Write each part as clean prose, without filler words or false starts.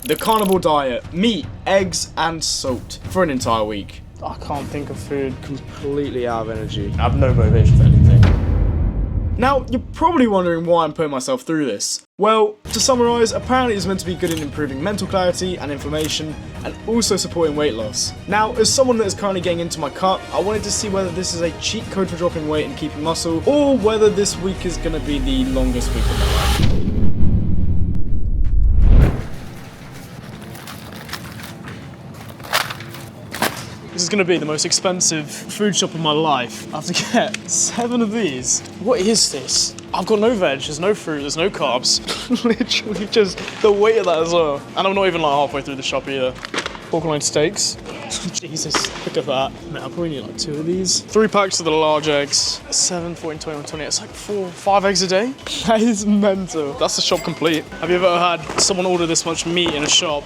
The carnivore diet, meat, eggs, and salt for an entire week. I can't think of food. Completely out of energy. I have no motivation for anything. Now, you're probably wondering why I'm putting myself through this. Well, to summarise, apparently it's meant to be good in improving mental clarity and inflammation, and also supporting weight loss. Now, as someone that is currently getting into my cut, I wanted to see whether this is a cheat code for dropping weight and keeping muscle, or whether this week is going to be the longest week of my life. This is going to be the most expensive food shop of my life. I have to get 7 of these. What is this? I've got no veg, there's no fruit, there's no carbs. Literally just the weight of that as well. And I'm not even like halfway through the shop either. Pork loin steaks. Jesus, look at that. Man, I probably need like 2 of these. 3 packs of the large eggs. 7, 14, 21, 28. It's like 4, 5 eggs a day. That is mental. That's the shop complete. Have you ever had someone order this much meat in a shop?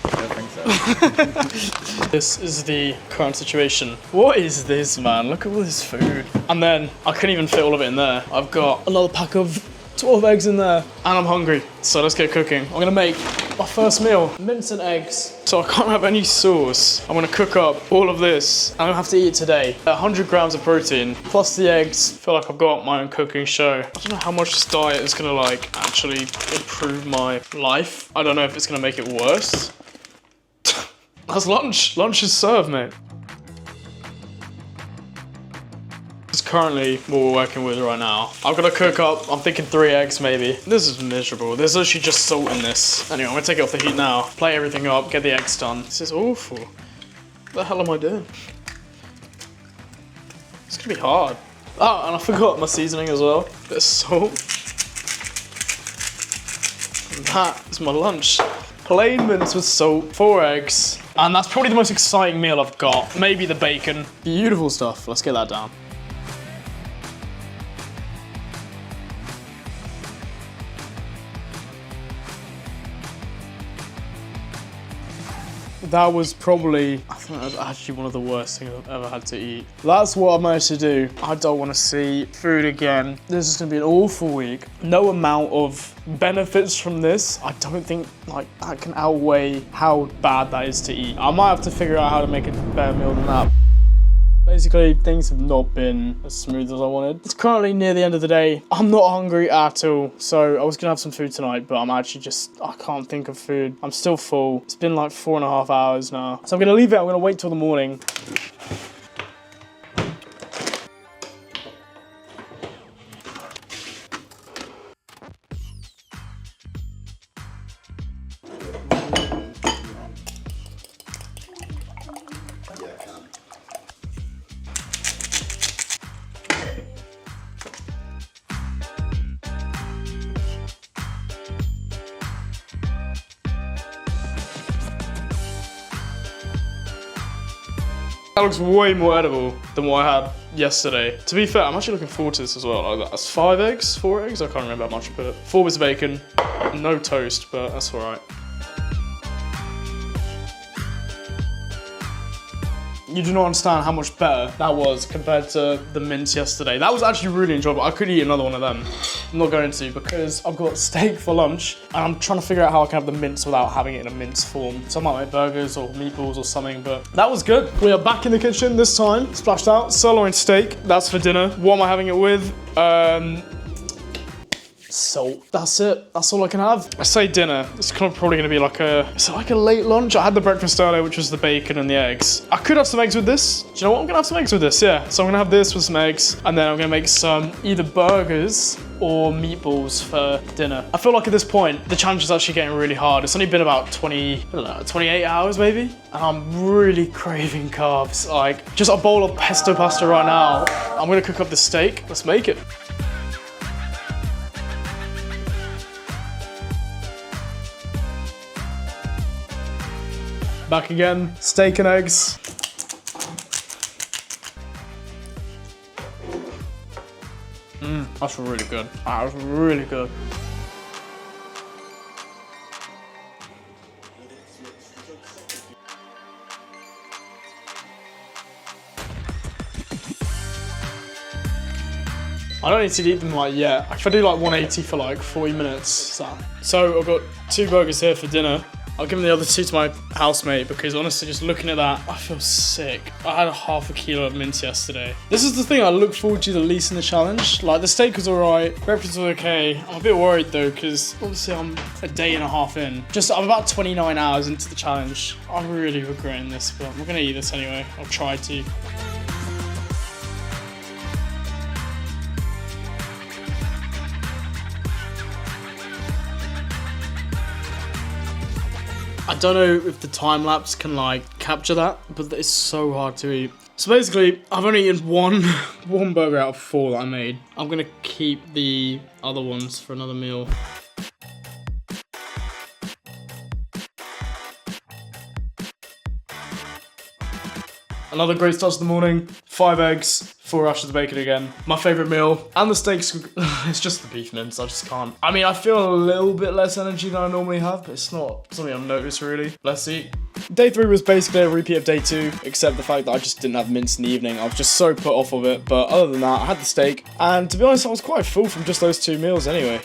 I don't think so. This is the current situation. What is this, man? Look at all this food. And then I couldn't even fit all of it in there. I've got another pack of 12 eggs in there. And I'm hungry, so let's get cooking. I'm gonna make my first meal. Mince and eggs. So I can't have any sauce. I'm gonna cook up all of this. I'm gonna have to eat it today. 100 grams of protein, plus the eggs. I feel like I've got my own cooking show. I don't know how much this diet is gonna like actually improve my life. I don't know if it's gonna make it worse. That's lunch. Lunch is served, mate. This is currently what we're working with right now. I've got to cook up, I'm thinking 3 eggs maybe. This is miserable. There's literally just salt in this. Anyway, I'm gonna take it off the heat now. Plate everything up, get the eggs done. This is awful. What the hell am I doing? It's gonna be hard. Oh, and I forgot my seasoning as well. Bit of salt. And that is my lunch. Plain mince with salt, 4 eggs. And that's probably the most exciting meal I've got. Maybe the bacon. Beautiful stuff. Let's get that down. That was probably, I think that was actually one of the worst things I've ever had to eat. That's what I've managed to do. I don't want to see food again. This is going to be an awful week. No amount of benefits from this, I don't think like that can outweigh how bad that is to eat. I might have to figure out how to make a better meal than that. Basically, things have not been as smooth as I wanted. It's currently near the end of the day. I'm not hungry at all, so I was gonna have some food tonight, but I'm actually I can't think of food. I'm still full. It's been like 4.5 hours now. So I'm gonna leave it, I'm gonna wait till the morning. That looks way more edible than what I had yesterday. To be fair, I'm actually looking forward to this as well. Like, that's 5 eggs, 4 eggs? I can't remember how much I put. 4 bits of bacon, no toast, but that's all right. You do not understand how much better that was compared to the mince yesterday. That was actually really enjoyable. I could eat another one of them. I'm not going to because I've got steak for lunch and I'm trying to figure out how I can have the mince without having it in a mince form. So I might make burgers or meatballs or something, but that was good. We are back in the kitchen this time. Splashed out, sirloin steak. That's for dinner. What am I having it with? Salt. That's it. That's all I can have. I say dinner. It's probably going to be like is it like a late lunch? I had the breakfast earlier, which was the bacon and the eggs. I could have some eggs with this. Do you know what? I'm going to have some eggs with this, yeah. So I'm going to have this with some eggs, and then I'm going to make some either burgers or meatballs for dinner. I feel like at this point, the challenge is actually getting really hard. It's only been about 28 hours maybe, and I'm really craving carbs. Like, just a bowl of pesto pasta right now. I'm going to cook up the steak. Let's make it. Back again, steak and eggs. That's really good. That's really good. I don't need to eat them like yet. If I do like 180 for like 40 minutes, so I've got 2 burgers here for dinner. I'll give the other 2 to my housemate because honestly, just looking at that, I feel sick. I had a half a kilo of mince yesterday. This is the thing I look forward to the least in the challenge. Like, the steak was alright, breakfast was okay. I'm a bit worried though because obviously I'm a day and a half in. I'm about 29 hours into the challenge. I'm really regretting this, but I'm gonna eat this anyway. I'll try to. I don't know if the time lapse can like capture that, but it's so hard to eat. So basically, I've only eaten one burger out of 4 that I made. I'm gonna keep the other ones for another meal. Another great start to the morning. 5 eggs, 4 rashers of bacon again. My favourite meal. And the steaks, it's just the beef mince, I just can't. I mean, I feel a little bit less energy than I normally have, but it's not something I've noticed really. Let's eat. Day 3 was basically a repeat of day 2, except the fact that I just didn't have mince in the evening. I was just so put off of it, but other than that, I had the steak. And to be honest, I was quite full from just those 2 meals anyway.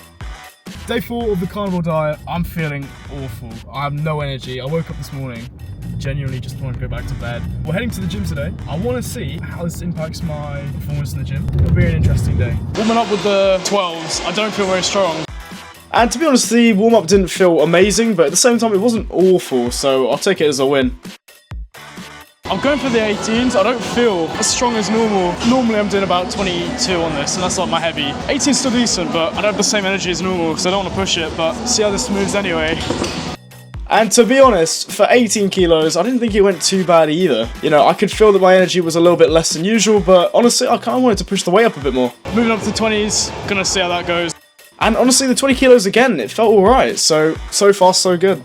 Day 4 of the carnivore diet, I'm feeling awful. I have no energy. I woke up this morning, genuinely just want to go back to bed. We're heading to the gym today. I want to see how this impacts my performance in the gym. It'll be an interesting day. Warming up with the 12s, I don't feel very strong. And to be honest, the warm-up didn't feel amazing, but at the same time, it wasn't awful, so I'll take it as a win. I'm going for the 18s. I don't feel as strong as normal. Normally I'm doing about 22 on this, and that's like my heavy. 18's still decent, but I don't have the same energy as normal, so I don't want to push it, but see how this moves anyway. And to be honest, for 18 kilos, I didn't think it went too bad either. You know, I could feel that my energy was a little bit less than usual, but honestly, I kind of wanted to push the weight up a bit more. Moving up to the 20s, gonna see how that goes. And honestly, the 20 kilos again, it felt alright, so far so good.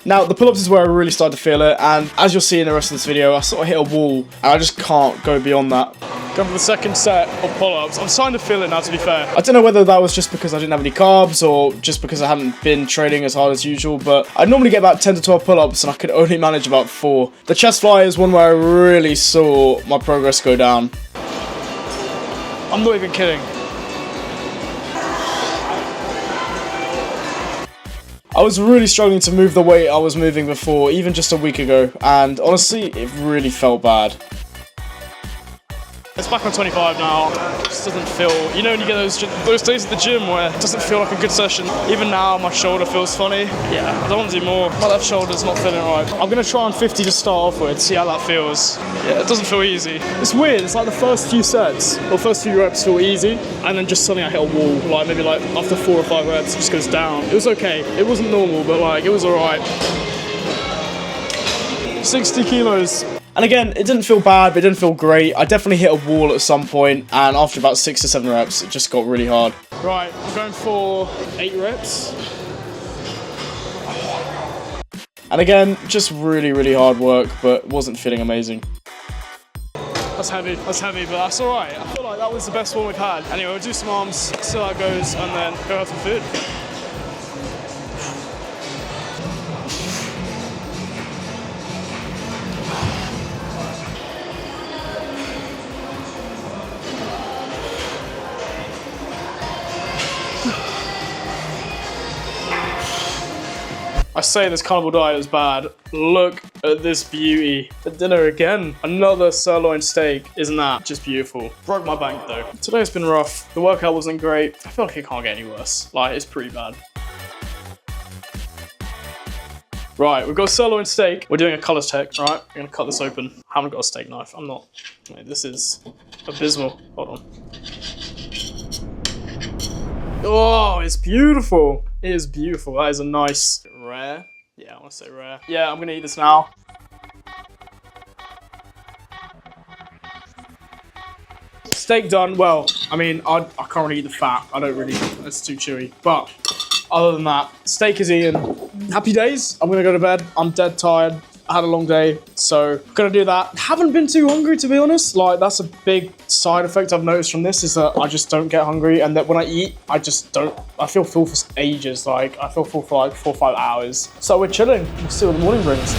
Now, the pull-ups is where I really started to feel it, and as you'll see in the rest of this video, I sort of hit a wall, and I just can't go beyond that. Going for the second set of pull-ups. I'm starting to feel it now, to be fair. I don't know whether that was just because I didn't have any carbs, or just because I hadn't been training as hard as usual, but I normally get about 10 to 12 pull-ups, and I could only manage about 4. The chest fly is one where I really saw my progress go down. I'm not even kidding. I was really struggling to move the weight I was moving before, even just a week ago, and honestly, it really felt bad. It's back on 25 now. It just doesn't feel, you know when you get those days at the gym where it doesn't feel like a good session. Even now, my shoulder feels funny. Yeah, I don't want to do more. My left shoulder's not feeling right. I'm going to try on 50 to start off with, see how that feels. Yeah, it doesn't feel easy. It's weird, it's like the first few sets, or first few reps feel easy, and then just suddenly I hit a wall, like maybe like after 4 or 5 reps, it just goes down. It was okay. It wasn't normal, but like, it was alright. 60 kilos. And again, it didn't feel bad, but it didn't feel great. I definitely hit a wall at some point, and after about 6 to 7 reps, it just got really hard. Right, I'm going for 8 reps. And again, just really, really hard work, but wasn't feeling amazing. That's heavy, but that's alright. I feel like that was the best one we've had. Anyway, we'll do some arms, see how that goes, and then go have some food. I say this carnivore diet is bad. Look at this beauty. For dinner again, another sirloin steak. Isn't that just beautiful? Broke my bank though. Today's been rough. The workout wasn't great. I feel like it can't get any worse. Like, it's pretty bad. Right, we've got sirloin steak. We're doing a colours check, right? We're gonna cut this open. I haven't got a steak knife. I'm not. Wait, this is abysmal. Hold on. Oh, it's beautiful. It is beautiful. That is a nice rare. Yeah, I want to say rare. Yeah, I'm gonna eat this now. Steak done. Well, I mean, I can't really eat the fat. I don't really. It's too chewy. But other than that, steak is eaten. Happy days. I'm gonna go to bed. I'm dead tired. I had a long day, so gonna do that. Haven't been too hungry, to be honest. Like, that's a big side effect I've noticed from this, is that I just don't get hungry, and that when I eat, I just don't. I feel full for ages. Like, I feel full for like 4 or 5 hours. So we're chilling. We'll see what the morning brings.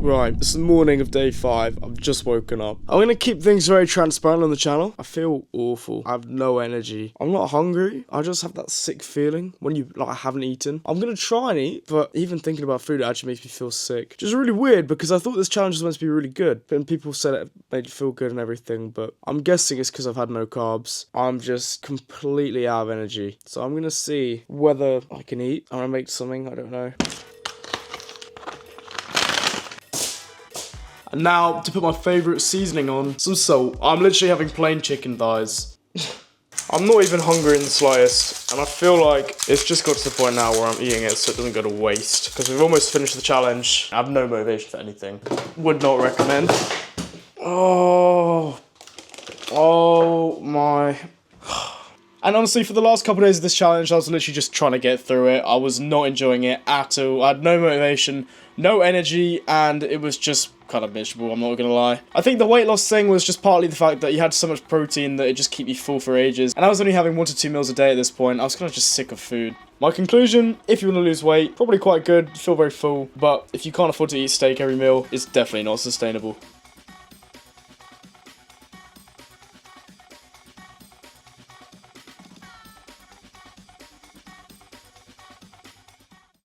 Right, it's the morning of day 5. I've just woken up. I'm gonna keep things very transparent on the channel. I feel awful. I have no energy. I'm not hungry. I just have that sick feeling when I haven't eaten. I'm gonna try and eat, but even thinking about food actually makes me feel sick. Which is really weird because I thought this challenge was meant to be really good. And people said it made you feel good and everything, but I'm guessing it's because I've had no carbs. I'm just completely out of energy. So I'm gonna see whether I can eat. I'm gonna make something, I don't know. And now, to put my favourite seasoning on, some salt. I'm literally having plain chicken thighs. I'm not even hungry in the slightest, and I feel like it's just got to the point now where I'm eating it so it doesn't go to waste. Because we've almost finished the challenge. I have no motivation for anything. Would not recommend. Oh my. And honestly, for the last couple of days of this challenge, I was literally just trying to get through it. I was not enjoying it at all. I had no motivation, no energy, and it was just kind of miserable, I'm not gonna lie. I think the weight loss thing was just partly the fact that you had so much protein that it just kept you full for ages. And I was only having 1 to 2 meals a day at this point. I was kind of just sick of food. My conclusion, if you want to lose weight, probably quite good, feel very full. But if you can't afford to eat steak every meal, it's definitely not sustainable.